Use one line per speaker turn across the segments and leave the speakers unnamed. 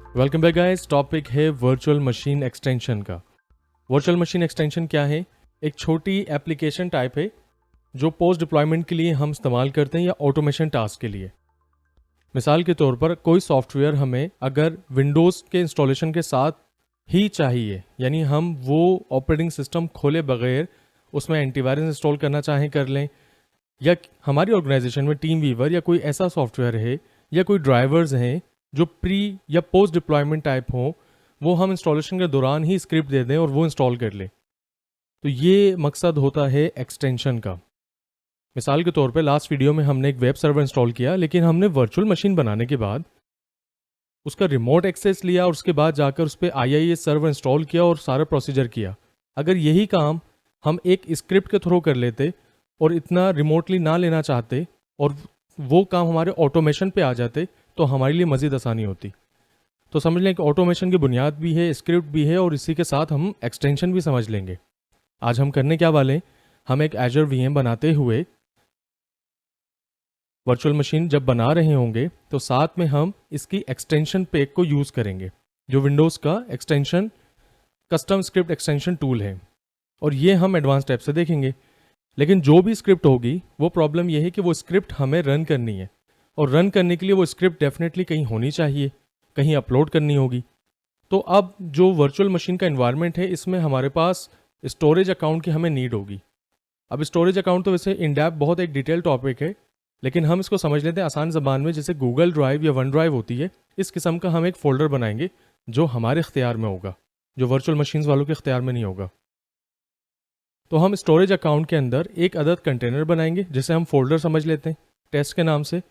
Welcome back guys. Topic है virtual machine extension का। Virtual machine extension क्या है? एक छोटी एप्लीकेशन टाइप है जो पोस्ट डिप्लॉयमेंट के लिए हम इस्तेमाल करते हैं या ऑटोमेशन टास्क के लिए। मिसाल के तौर पर कोई सॉफ्टवेयर हमें अगर विंडोज़ के इंस्टॉलेशन के साथ ही चाहिए, यानी हम वो ऑपरेटिंग सिस्टम खोले बगैर उसमें एंटीवायरस इंस्टॉल करना चाहें कर लें, या हमारी ऑर्गेनाइजेशन में टीम वीवर या कोई ऐसा सॉफ्टवेयर है या कोई ड्राइवर्स हैं जो प्री या पोस्ट डिप्लॉयमेंट टाइप हों, वो हम इंस्टॉलेशन के दौरान ही स्क्रिप्ट दे दें और वो इंस्टॉल कर लें। तो ये मकसद होता है एक्सटेंशन का। मिसाल के तौर पे लास्ट वीडियो में हमने एक वेब सर्वर इंस्टॉल किया, लेकिन हमने वर्चुअल मशीन बनाने के बाद उसका रिमोट एक्सेस लिया और उसके बाद जाकर उस पर IIS सर्वर इंस्टॉल किया और सारा प्रोसीजर किया। अगर यही काम हम एक स्क्रिप्ट के थ्रू कर लेते और इतना रिमोटली ना लेना चाहते और वो काम हमारे ऑटोमेशन पे आ जाते तो हमारे लिए मज़ीद आसानी होती। तो समझ लें कि ऑटोमेशन की बुनियाद भी है, स्क्रिप्ट भी है और इसी के साथ हम एक्सटेंशन भी समझ लेंगे। आज हम करने क्या वाले हैं, हम एक एजर VM बनाते हुए वर्चुअल मशीन जब बना रहे होंगे तो साथ में हम इसकी एक्सटेंशन पैक को यूज़ करेंगे, जो विंडोज़ का extension custom script extension tool है, और ये हम एडवांस टाइप से देखेंगे। लेकिन जो भी स्क्रिप्ट होगी वो प्रॉब्लम यह है कि वो स्क्रिप्ट हमें रन करनी है, और रन करने के लिए वो स्क्रिप्ट डेफिनेटली कहीं होनी चाहिए, कहीं अपलोड करनी होगी। तो अब जो वर्चुअल मशीन का एनवायरनमेंट है, इसमें हमारे पास स्टोरेज अकाउंट की हमें नीड होगी। अब स्टोरेज अकाउंट तो वैसे इन डेप्थ बहुत एक डिटेल टॉपिक है, लेकिन हम इसको समझ लेते हैं आसान ज़बान में। जैसे गूगल ड्राइव या वन ड्राइव होती है, इस किस्म का हम एक फ़ोल्डर बनाएंगे जो हमारे इख्तियार में होगा, जो वर्चुअल मशीन्स वालों के इख्तियार में नहीं होगा। तो हम स्टोरेज अकाउंट के अंदर एक अदद कंटेनर बनाएंगे जिसे हम फोल्डर समझ लेते हैं टेस्ट के नाम से,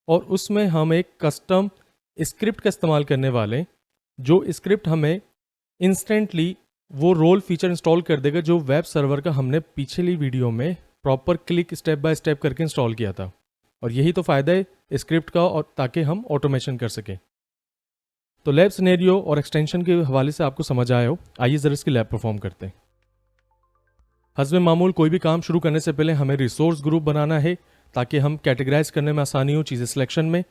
और उसमें हम एक कस्टम स्क्रिप्ट का इस्तेमाल करने वाले हैं, जो स्क्रिप्ट हमें इंस्टेंटली वो रोल फीचर इंस्टॉल कर देगा जो वेब सर्वर का हमने पिछली वीडियो में proper click step by step करके इंस्टॉल किया था। और यही तो फ़ायदा है स्क्रिप्ट का, और ताकि हम ऑटोमेशन कर सकें। तो लैब सिनेरियो और एक्सटेंशन के हवाले से आपको समझ आया हो। आइए ज़रा इसकी लैब परफॉर्म करते हैं। हस्ब मामूल कोई भी काम शुरू करने से पहले हमें रिसोर्स ग्रुप बनाना है ताकि हम कैटेगराइज करने में आसानी हो चीज़ें सिलेक्शन में।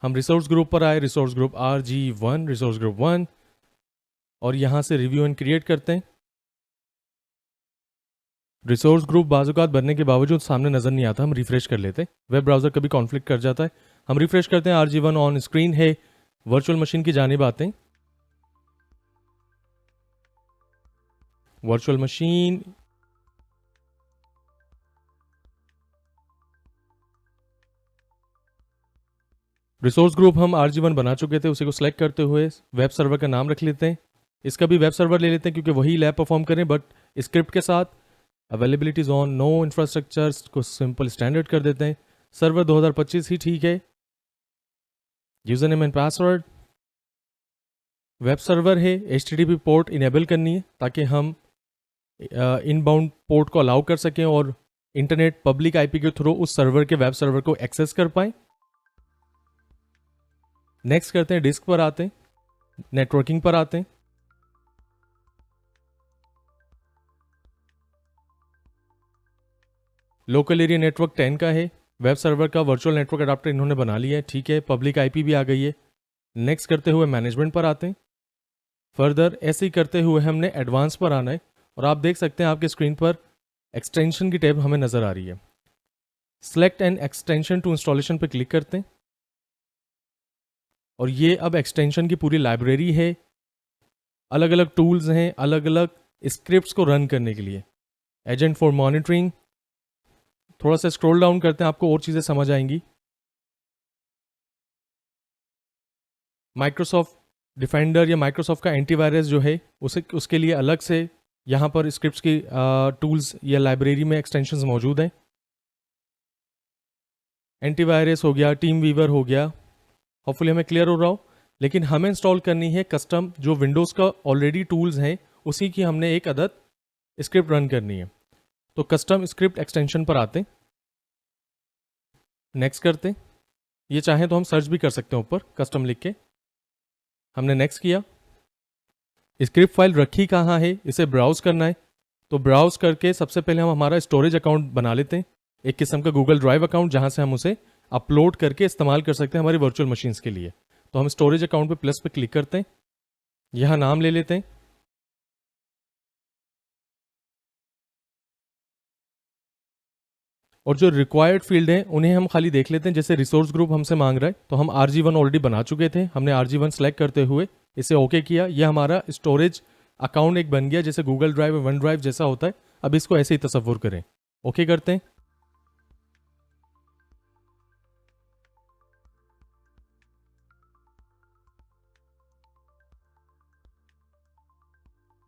हम रिसोर्स ग्रुप पर आए, resource group RG1, resource group 1, और यहाँ से रिव्यू एंड क्रिएट करते हैं। रिसोर्स ग्रुप बाज़-औक़ात बनने के बावजूद सामने नज़र नहीं आता, हम रिफ्रेश कर लेते हैं। वेब ब्राउज़र कभी कॉन्फ्लिक्ट कर जाता है, हम रिफ्रेश करते हैं, RG1 ऑन स्क्रीन है। वर्चुअल मशीन की जानिब आते हैं। वर्चुअल मशीन रिसोर्स ग्रुप हम RG1 बना चुके थे, उसी को सिलेक्ट करते हुए वेब सर्वर का नाम रख लेते हैं। इसका भी वेब सर्वर ले लेते हैं क्योंकि वही लैब परफॉर्म करें, बट स्क्रिप्ट के साथ। अवेलेबिलिटीज ऑन, नो इंफ्रास्ट्रक्चर को सिंपल स्टैंडर्ड कर देते हैं। सर्वर 2025 ही ठीक है। User name and password. Web server है, HTTP पोर्ट इनेबल करनी है ताकि हम इनबाउंड पोर्ट को अलाउ कर सकें और इंटरनेट पब्लिक IP के थ्रू उस सर्वर के वेब सर्वर को एक्सेस कर पाएं। नेक्स्ट करते हैं, डिस्क पर आते हैं, नेटवर्किंग पर आते हैं। लोकल एरिया नेटवर्क 10 का है। वेब सर्वर का वर्चुअल नेटवर्क अडाप्टर इन्होंने बना लिया है, ठीक है। पब्लिक IP भी आ गई है। नेक्स्ट करते हुए मैनेजमेंट पर आते हैं। फर्दर ऐसे ही करते हुए हमने एडवांस पर आना है, और आप देख सकते हैं आपके स्क्रीन पर एक्सटेंशन की टैब हमें नज़र आ रही है। Select an extension to installation पर क्लिक करते हैं, और ये अब एक्सटेंशन की पूरी लाइब्रेरी है। अलग अलग टूल्स हैं अलग अलग स्क्रिप्ट्स को रन करने के लिए। एजेंट फॉर मॉनिटरिंग, थोड़ा सा स्क्रॉल डाउन करते हैं, आपको और चीज़ें समझ आएंगी। माइक्रोसॉफ्ट डिफेंडर या माइक्रोसॉफ्ट का एंटीवायरस जो है उसके लिए अलग से यहाँ पर स्क्रिप्ट्स की टूल्स या लाइब्रेरी में एक्सटेंशंस मौजूद हैं। एंटीवायरस हो गया, टीम वीवर हो गया, होपफुली हमें क्लियर हो रहा हो। लेकिन हमें इंस्टॉल करनी है कस्टम, जो विंडोज़ का ऑलरेडी टूल्स हैं उसी की हमने एक अदद स्क्रिप्ट रन करनी है। तो कस्टम स्क्रिप्ट एक्सटेंशन पर आते हैं, नेक्स्ट करते हैं। ये चाहें तो हम सर्च भी कर सकते हैं ऊपर कस्टम लिख के। हमने नेक्स्ट किया। स्क्रिप्ट फाइल रखी कहाँ है, इसे ब्राउज़ करना है। तो ब्राउज़ करके सबसे पहले हम हमारा स्टोरेज अकाउंट बना लेते हैं, एक किस्म का गूगल ड्राइव अकाउंट, जहाँ से हम उसे अपलोड करके इस्तेमाल कर सकते हैं हमारी वर्चुअल मशीन्स के लिए। तो हम स्टोरेज अकाउंट पे प्लस पे क्लिक करते हैं, यहाँ नाम ले लेते हैं, और जो रिक्वायर्ड फील्ड है उन्हें हम खाली देख लेते हैं। जैसे रिसोर्स ग्रुप हमसे मांग रहा है तो हम RG1 ऑलरेडी बना चुके थे, हमने RG1 सेलेक्ट करते हुए इसे ओके किया। यह हमारा स्टोरेज अकाउंट एक बन गया, जैसे गूगल ड्राइव वन ड्राइव जैसा होता है। अब इसको ऐसे ही तसव्वुर करें, ओके करते हैं।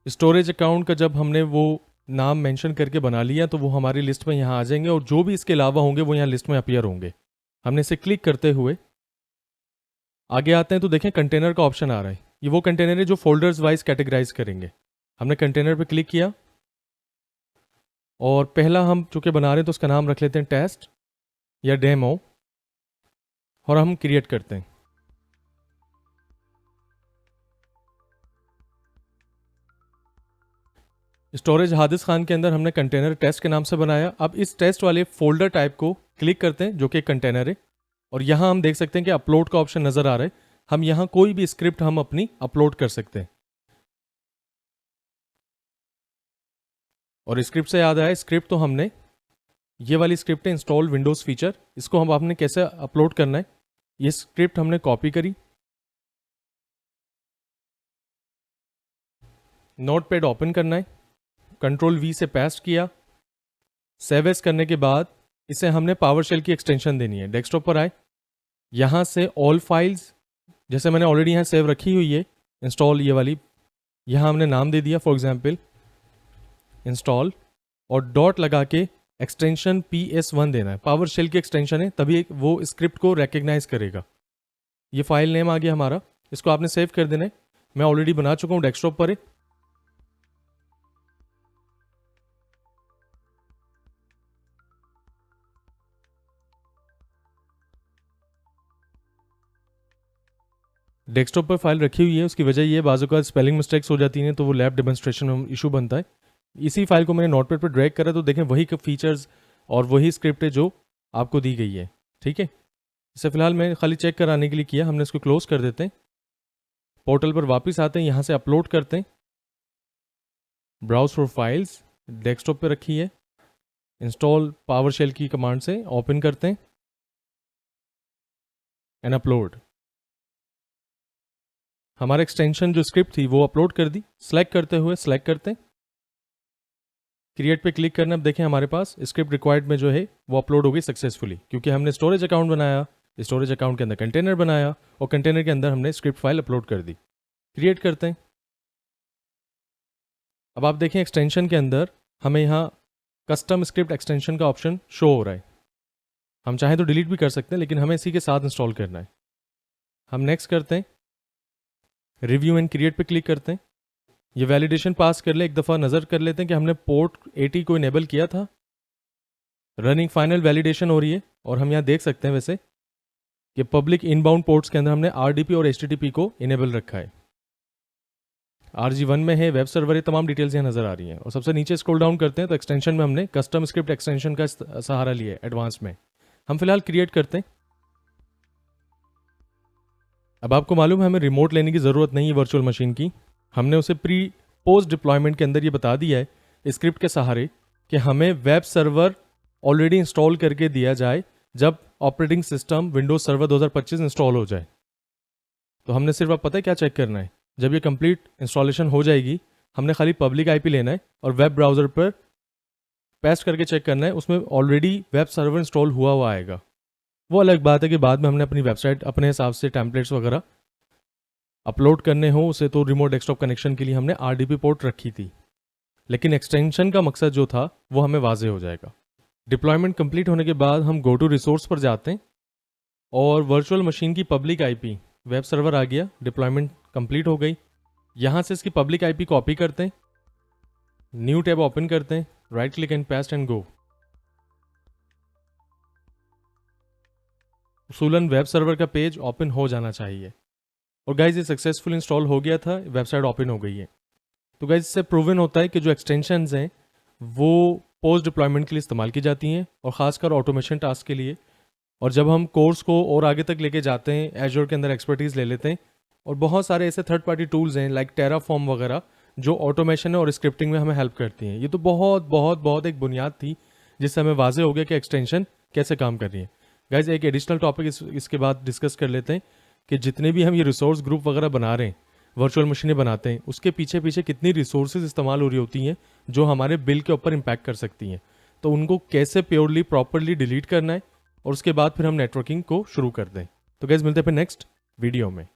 स्टोरेज अकाउंट का जब हमने वो नाम मेंशन करके बना लिया तो वो हमारी लिस्ट में यहाँ आ जाएंगे, और जो भी इसके अलावा होंगे वो यहाँ लिस्ट में अपीयर होंगे। हमने इसे क्लिक करते हुए आगे आते हैं तो देखें कंटेनर का ऑप्शन आ रहा है। ये वो कंटेनर है जो फोल्डर्स वाइज कैटेगराइज करेंगे। हमने कंटेनर पे क्लिक किया, और पहला हम चूंकि बना रहे हैं तो उसका नाम रख लेते हैं टेस्ट या डेमो, और हम क्रिएट करते हैं। स्टोरेज हादिस खान के अंदर हमने कंटेनर टेस्ट के नाम से बनाया। अब इस टेस्ट वाले फोल्डर टाइप को क्लिक करते हैं जो कि एक कंटेनर है, और यहां हम देख सकते हैं कि अपलोड का ऑप्शन नजर आ रहा है। हम यहां कोई भी स्क्रिप्ट हम अपनी अपलोड कर सकते हैं। और स्क्रिप्ट से याद आया, स्क्रिप्ट तो हमने ये वाली स्क्रिप्ट है इंस्टॉल विंडोज फीचर, इसको हम आपने कैसे अपलोड करना है, ये स्क्रिप्ट हमने कॉपी करी, नोटपैड ओपन करना है, Ctrl+V से पेस्ट किया, सेव एज करने के बाद इसे हमने पावरशेल की एक्सटेंशन देनी है। डेस्कटॉप पर आए, यहां से ऑल फाइल्स, जैसे मैंने ऑलरेडी यहां सेव रखी हुई है इंस्टॉल ये वाली, यहां हमने नाम दे दिया फॉर एग्जांपल इंस्टॉल, और डॉट लगा के एक्सटेंशन PS1 देना है। पावरशेल की एक्सटेंशन है, तभी वो स्क्रिप्ट को रिकग्नाइज करेगा। ये फाइल नेम आ गया हमारा, इसको आपने सेव कर देना है। मैं ऑलरेडी बना चुका हूं, डेस्कटॉप पर है। डेस्कटॉप पर फाइल रखी हुई है, उसकी वजह ये बाजू का स्पेलिंग मिस्टेक्स हो जाती हैं तो वो लैब डेमोन्स्ट्रेशन में इशू बनता है। इसी फाइल को मैंने नोटपैड पर ड्रैग करा तो देखें वही फीचर्स और वही स्क्रिप्ट है जो आपको दी गई है। ठीक है, इसे फिलहाल मैं खाली चेक कराने के लिए किया, हमने इसको क्लोज कर देते हैं। पोर्टल पर वापस आते हैं, यहाँ से अपलोड करते हैं, ब्राउज फॉर फाइल्स, डेस्कटॉप पे रखी है, इंस्टॉल पावरशेल की कमांड से ओपन करते हैं एंड अपलोड। हमारा एक्सटेंशन जो स्क्रिप्ट थी वो अपलोड कर दी। सेलेक्ट करते हुए सेलेक्ट करते हैं, क्रिएट पे क्लिक करना। अब देखें हमारे पास स्क्रिप्ट रिक्वायर्ड में जो है वो अपलोड हो गई सक्सेसफुली, क्योंकि हमने स्टोरेज अकाउंट बनाया, स्टोरेज अकाउंट के अंदर कंटेनर बनाया, और कंटेनर के अंदर हमने स्क्रिप्ट फाइल अपलोड कर दी। क्रिएट करते हैं। अब आप देखें एक्सटेंशन के अंदर हमें यहाँ कस्टम स्क्रिप्ट एक्सटेंशन का ऑप्शन शो हो रहा है। हम चाहें तो डिलीट भी कर सकते हैं, लेकिन हमें इसी के साथ इंस्टॉल करना है। हम नेक्स्ट करते हैं, रिव्यू एंड क्रिएट पे क्लिक करते हैं। ये वैलिडेशन पास कर ले, एक दफ़ा नज़र कर लेते हैं कि हमने पोर्ट 80 को इनेबल किया था। रनिंग फाइनल वैलिडेशन हो रही है, और हम यहाँ देख सकते हैं वैसे कि पब्लिक इनबाउंड पोर्ट्स के अंदर हमने RDP और HTTP को इनेबल रखा है। RG1 में है, वेब सर्वर है, तमाम डिटेल्स यहाँ नज़र आ रही हैं। और सबसे नीचे स्क्रॉल डाउन करते हैं तो एक्सटेंशन में हमने कस्टम स्क्रिप्ट एक्सटेंशन का सहारा लिया है एडवांस में। हम फिलहाल क्रिएट करते हैं। अब आपको मालूम है हमें रिमोट लेने की ज़रूरत नहीं है वर्चुअल मशीन की। हमने उसे प्री पोस्ट डिप्लॉयमेंट के अंदर ये बता दिया है स्क्रिप्ट के सहारे कि हमें वेब सर्वर ऑलरेडी इंस्टॉल करके दिया जाए जब operating system Windows server 2025 install हो जाए। तो हमने सिर्फ, आप पता है क्या चेक करना है, जब ये कंप्लीट इंस्टॉलेशन हो जाएगी हमने खाली पब्लिक IP लेना है और वेब ब्राउज़र पर पेस्ट करके चेक करना है, उसमें ऑलरेडी वेब सर्वर इंस्टॉल हुआ आएगा। वो अलग बात है कि बाद में हमने अपनी वेबसाइट अपने हिसाब से टेम्पलेट्स वगैरह अपलोड करने हो, उसे तो रिमोट डेस्कटॉप कनेक्शन के लिए हमने RDP पोर्ट रखी थी, लेकिन एक्सटेंशन का मकसद जो था वो हमें वाजे हो जाएगा। डिप्लॉयमेंट कंप्लीट होने के बाद हम गो टू रिसोर्स पर जाते हैं, और वर्चुअल मशीन की पब्लिक IP वेब सर्वर आ गया, डिप्लॉयमेंट कंप्लीट हो गई। यहाँ से इसकी पब्लिक IP कॉपी करते हैं, न्यू टैब ओपन करते हैं, right click and paste and go. उसूलन वेब सर्वर का पेज ओपन हो जाना चाहिए। और गाइज ये सक्सेसफुल इंस्टॉल हो गया था, वेबसाइट ओपन हो गई है। तो गाइज इससे प्रूवन होता है कि जो एक्सटेंशंस हैं वो पोस्ट डिप्लॉयमेंट के लिए इस्तेमाल की जाती हैं, और ख़ासकर ऑटोमेशन टास्क के लिए और जब हम कोर्स को और आगे तक लेके जाते हैं, एजोर के अंदर एक्सपर्टीज़ ले लेते हैं, और बहुत सारे ऐसे थर्ड पार्टी टूल्स हैं लाइक टेराफॉर्म वगैरह जो ऑटोमेशन और स्क्रिप्टिंग में हमें हेल्प करती हैं। ये तो बहुत बहुत बहुत एक बुनियाद थी जिससे हमें वाजे हो गया कि एक्सटेंशन कैसे काम कर रही है। गाइज एक एडिशनल टॉपिक इसके बाद डिस्कस कर लेते हैं कि जितने भी हम ये रिसोर्स ग्रुप वगैरह बना रहे हैं, वर्चुअल मशीनें बनाते हैं, उसके पीछे पीछे कितनी रिसोर्सेज इस्तेमाल हो रही होती हैं जो हमारे बिल के ऊपर इम्पैक्ट कर सकती हैं। तो उनको कैसे प्योरली प्रॉपरली डिलीट करना है और उसके बाद फिर हम नेटवर्किंग को शुरू कर दें। तो गाइज मिलते हैं फिर नेक्स्ट वीडियो में।